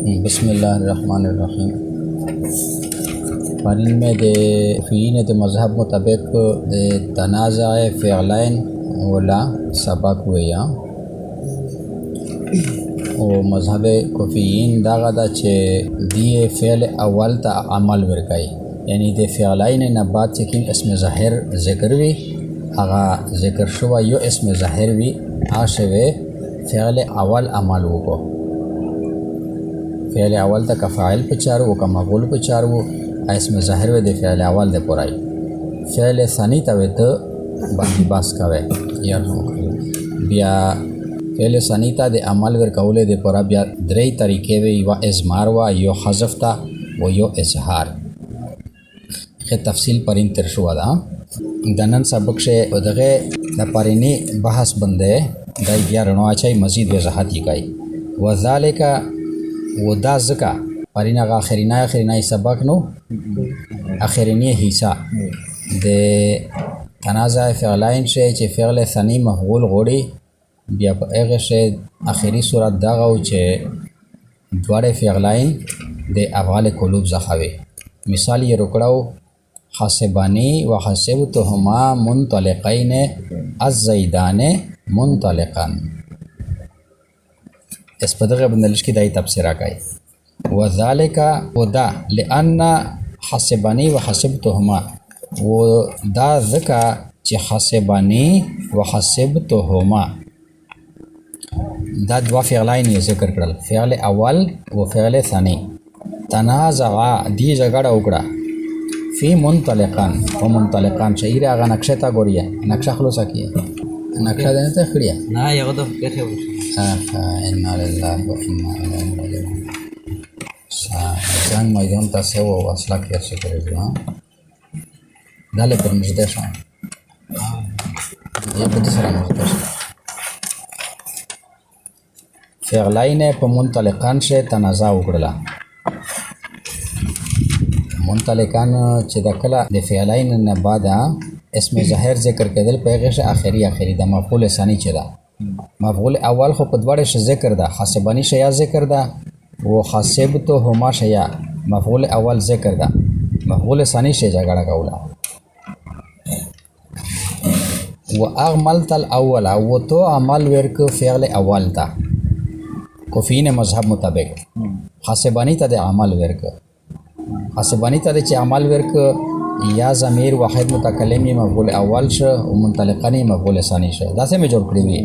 بسم الله الرحمن الرحیم. پرین میں دے فیین دے مذہب مطابق دے تنازع فعلین ولا سبق ویا او مذہب کفیین داغه دا چې دی فعل اول تا عمل ورکای، یعنی د فعلین نه بعد چې کوم اسم ظاهر ذکر وی هغه ذکر شو یو اسم ظاهر وی هغه فعل اول عمل وکړو. فعل اول تا فاعل په چارو او کا مفعول په چارو اسم ظاهر و د فعل اول د پورای. فعل ثانی ته وته باندې باس کاوه یا بیا فعل ثانی ته د عمل ور کولې د پورا بیا درې طریقې وی و ازمار و یو حذف تا و یو اظهار. خه تفصیل پرین تر شو دا دنن سبق شه دغه د پرینی بحث بندې دای بیا رڼا چي مزید وضاحت کوي. وذالک و دا ځکه پرین هغه اخرینای سبق نو اخرینی حصہ د تنازع فعلین شي چې فعل ثانی مفعول غوړي بیا په هغه شی اخري صورت دا غو چې دواړه فعلین د افعال قلوب زخوي. مثال یې رکړو حسبانی و حسبتهما منطلقین الزیدان منطلقا. اس په دغه بندلش کې دای تفسیر راکای. وذالک ودا لئن حسبانی و حسبتهما و دا ذکا چې حسبانی و حسبتهما دا دوا فعلین ذکر کړل، فعل اول و فعل ثانی. تنازع دی جګړه وکړه فی منطلقان و منطلقان شعیر هغه نقشه تا ګوریا نقشه خلاص کیه نقشه ده ته خړیا نه یو د فکر ان لله و انا الیه راجعون. ځان میدان تاسو او اصله کې څه کوي داله پر مزده شو یا په دې سره مخته فعلین په منطلقان شه تنازع وکړه. منطلقان چې د کله د فعلین نه بعد اسم ظاهر ذکر کېدل په هغه اخري د مفعول ثانی چې دا مفعول اول خو په دواړه ش ذکر ده، حسبانی شیا ذکر ده و حسبتهما شیا مفعول اول ذکر ده، مفعول ثانی شی جګړه کوله. و اغملت الاول و تو عمل ورک فعل اول تا کفین مذهب مطابق حسبانی ته د عمل ورک حسبانی ته چې عمل ورک یا ضمیر واحد متکلم مفعول اول شه او منطلقانی مفعول ثانی شه دا سم جوړ کړی وي.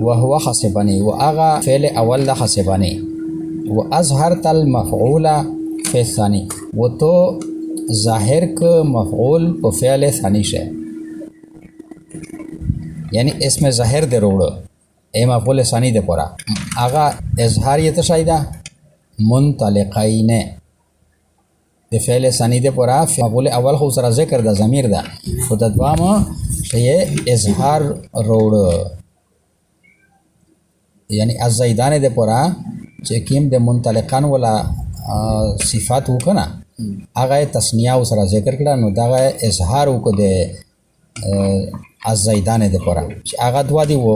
وهو حسبانی و اغا فعل اول د حسبانی و اظهرت المفعول فی الثانی و تو ظاهر ک مفعول په فعل ثانی شه، یعنی اسم ظاهر د وروړو ای مفعول ثانی د پورا اغا اظهار یې ته شایدا منطلقین د فعل ثانی د پورا مفعول اول خو سره ذکر د ضمیر ده خو د دوامه شی اظهار وروړو، یعنی الزیدان د پورا چې کیم د منطلقان ولا صفات وکنا هغه تسنیه او سره ذکر کړه نو دا اظهار وکړه د الزیدان د پورا چې هغه دوا دی و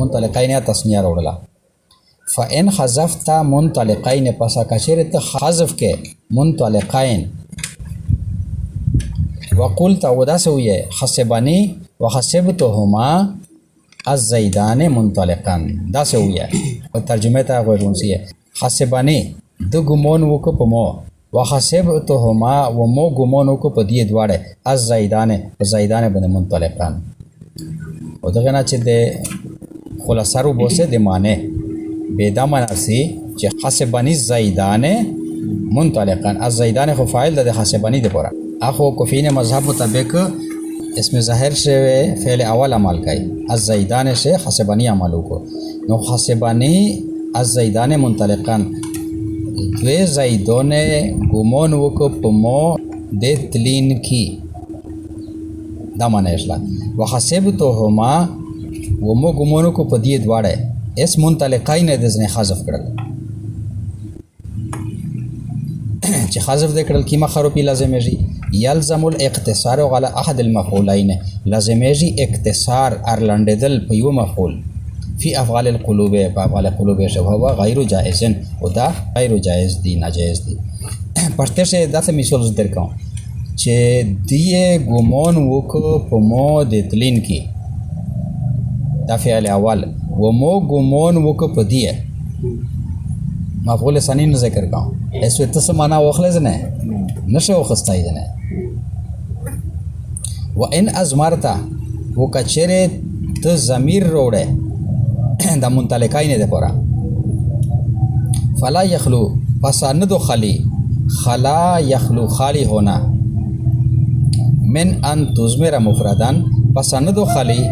منطلقین تسنیه وروړه. فإن حذفت منطلقین پس کچره ته حذف کې منطلقین وقلت وداسویه حسبانی وحسبتهما الزیدان منطلقان دا سویه په ترجمه ته غوړونسیه حسبانی د ګمون وک په مو وحسبتهما و مو ګمون وک په دې دواړه الزیدان باندې منطلقان. او دغه نه چې د خلاصارو بوسه د معنی بيدا مناسي چې حسبانی زیدان منطلقان الزیدان خو فاعل د حسبانی د پورا اخو کفین مذهب مطابق اسم ظاهر سے فعل اول عمل کوي الزیدان سے حسبانی عمل کو نو حسبانی الزیدان منطلقان دوی زیدون گمون وکو پمو د تلین کی دا معنی اسلا وحسبتهما و مو گمون کو پدی دواړه اس منطلقین د ځنه حذف کړل چې حذف کړل کیما خروپی لازمي یلزم الاقتصار على احد المفعولين لازمي اقتصار ارلندل په یو مفعول فی افعال القلوب په افعال قلوب شو هو غیر جائز او دا غیر جائز دی ناجائز دی پښته شه داسې مثال ذکر کوم چې دیه ګومان وکړو په مو د تلین کې دا فعل اول و مو ګومان وکړو په دیه مفعول ثانی نه ذکر کوم اسو ته معنا واخلې نه نشه وخستای نه و ان ازمرتا و کچره ته ضمیر روړې د منطلقای نه ده پورا فلا یخلو پسند خلی خلا یخلو خالی ہونا من ان تزمر مفردان پسند خلی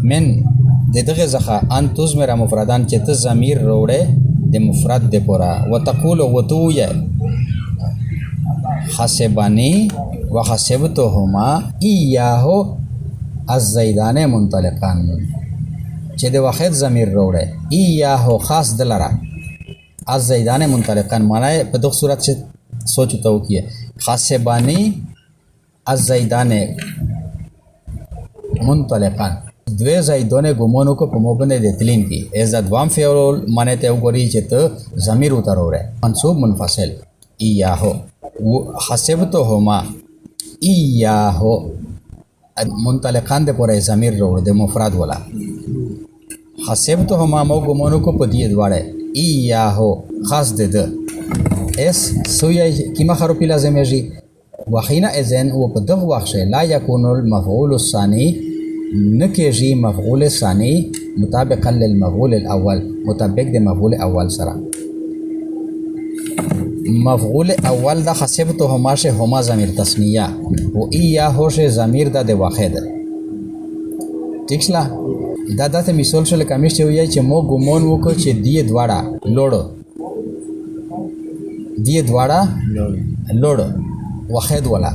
من دغه ځخه ان تزمر مفردان چې ته ضمیر روړې د مفرد ده پورا وتقول وتو ی حسبانی وحسبتهما ایاه الزیدان منطلقان چې د واحد ضمیر روړې ایاه خاص دلرا الزیدان منطلقان معنی په دغه صورت چې سوچ تو کیه حسبانی الزیدان منطلقان دوی زیدونه ګمونو کو په موبنه د تلین کې عزت وام فعل معنی ته وګوري چې ته ضمیر وتروړې منصوب منفصل ایاه حسبتهما ایاه منطلقان د پورې ضمیر وروړ د مفرد ولا حسبتهما مو ګمونو کو په دې دواړه ایاه خاص ده اس سویا کیما حرف لازم یږي وحینا اذن او په دغه وخت لا یکون المفعول الثانی نکیږي مفعول ثانی مطابقا للمفعول الاول مطابق د مفعول اول سره مفعول اول دا حسبتهما شه هما ضمیر تثنیه و ایاه شه ضمیر د واحد ٹھیک شلا دا داسې مثال شل کمیش ته وایي چې مو ګمون وکړو چې دی دواړه لوړ واحد ولا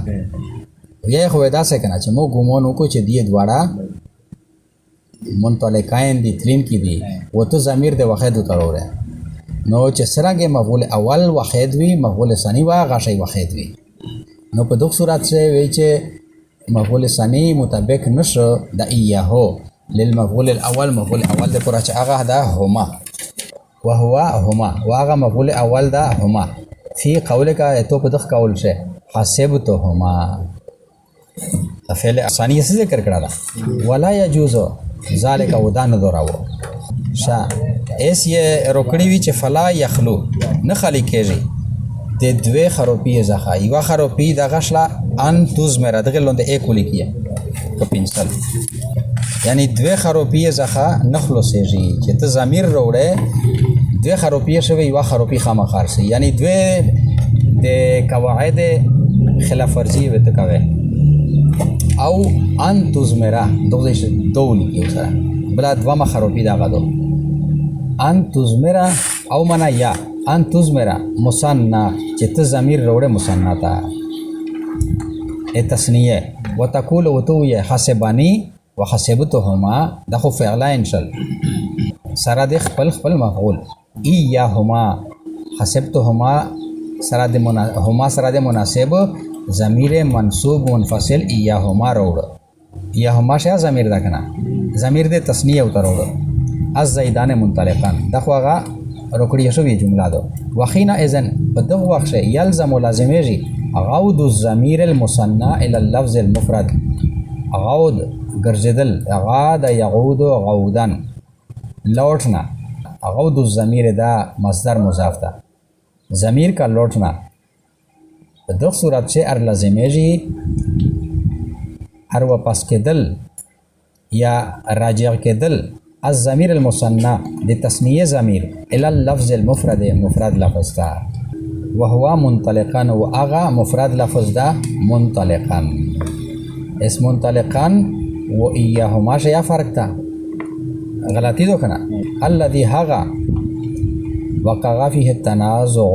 یا خو دا څه کنه چې مو ګمون وکړو چې دی دواړه منطلقین دي تلین کې دي وته ضمیر د واحد تروره نو چې سرانګه مفعول اول واحد وي مفعول ثانی واغه شی واحد وي نو په دغه صورت سره وی چې مفعول ثانی مطابق نشو د ایاه للمفعول الاول مفعول اول د پورا چې هغه دا هما وهو هما واغه مفعول اول دا هما فی قولک ته په دغه قول شه حسبتهما فعل ثانی څه ذکر کړه دا ولا يجوز ذالک ودان دراو شا اس یہ روکڑی وی چې فلا یخلو نه خالی کېږي د دوه خروپی ځخه یو خروپی د غشلا ان توز مره دغه لوند اکولی کیه په پنسل یعنی دوه خروپی ځخه نه خلاصېږي چې ته ضمیر وروړې دوه خروپی شوی یو خروپی خامخار سي یعنی دوه د قواعد خلاف ورزي وته کوي او ان توز مره دغه دول یو سره بل دوه خروپی دا غدو ان تزمرا او منا یا ان تزمرا مثنا چې ته ضمیر وروړې مثنا تا ا تسنیه وتقول وتو ی حسبانی وحسبتهما دغه فعلین شل سره د خپل مفعول ایاهما حسبتهما سره د هما سره د مناسب ضمیر منصوب منفصل ایاهما وروړ ایاهما شه ضمیر دا کنه ضمیر د تسنیه وتروړ از زیدان منطلقان دغه روکړی شوی جمله ده وخینا اذن په دغه وخت یلزم لازمیږي غود الضمیر المثنى الى اللفظ المفرد غود ګرځیدل غاد یعود غودن لوټنا غود الضمیر دا مصدر مضاف ده ضمیر کا لوټنا په دغه صورت سے ار لازمیږي هر واپس کېدل یا راجع کېدل الضمیر المثنى د تثنیه ضمیر الى اللفظ المفرد مفرد لفظ دا وهو منطلقا واغا مفرد لفظ دا منطلقا اسم منطلقا و ایاهما شیا فرق تا غلطی دو کنا الذي هغا وقع فيه التنازع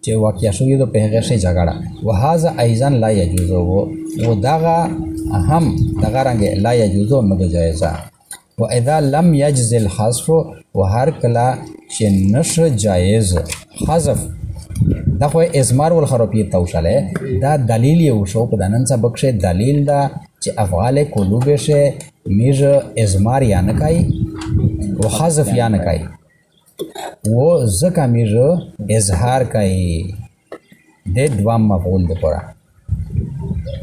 چې واقع شوی دو په هغه شی جګړه وهذا ايضا لا يجوز و دغه اهم دغه رنګ لا يجوز نو جایزه واذا لم يجز الحذف وهر کلا چې نش جایز حذف دا خو ازمار والخروپی توشله دا دلیل یو شو په دنن سبق شه دلیل دا چې افعال قلوب شه میژ ازمار یا نه کوي و حذف یا نه کوي و ځکه میژ اظهار کوي د دوام مفعول دپاره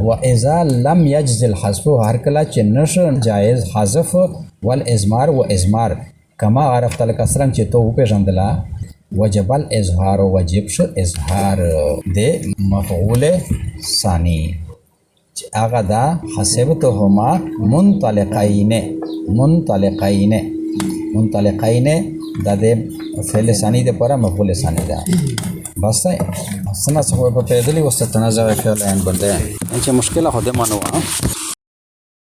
و اذا لم یجز الحذف هر کله چې نشه جایز حذف والازمار و ازمار کما عرفت الکسرن چې تو وپېژندله وجب الاظهار وجب شو اظهار د مفعول ثانی چې هغه دا حسبتهما منطلقین دا د فعل ثانی دپاره مفعول ثانی ده بس سنه څه خو په پیدلی وسط تنازع فعل عین بنده چې مشکله خو د مانو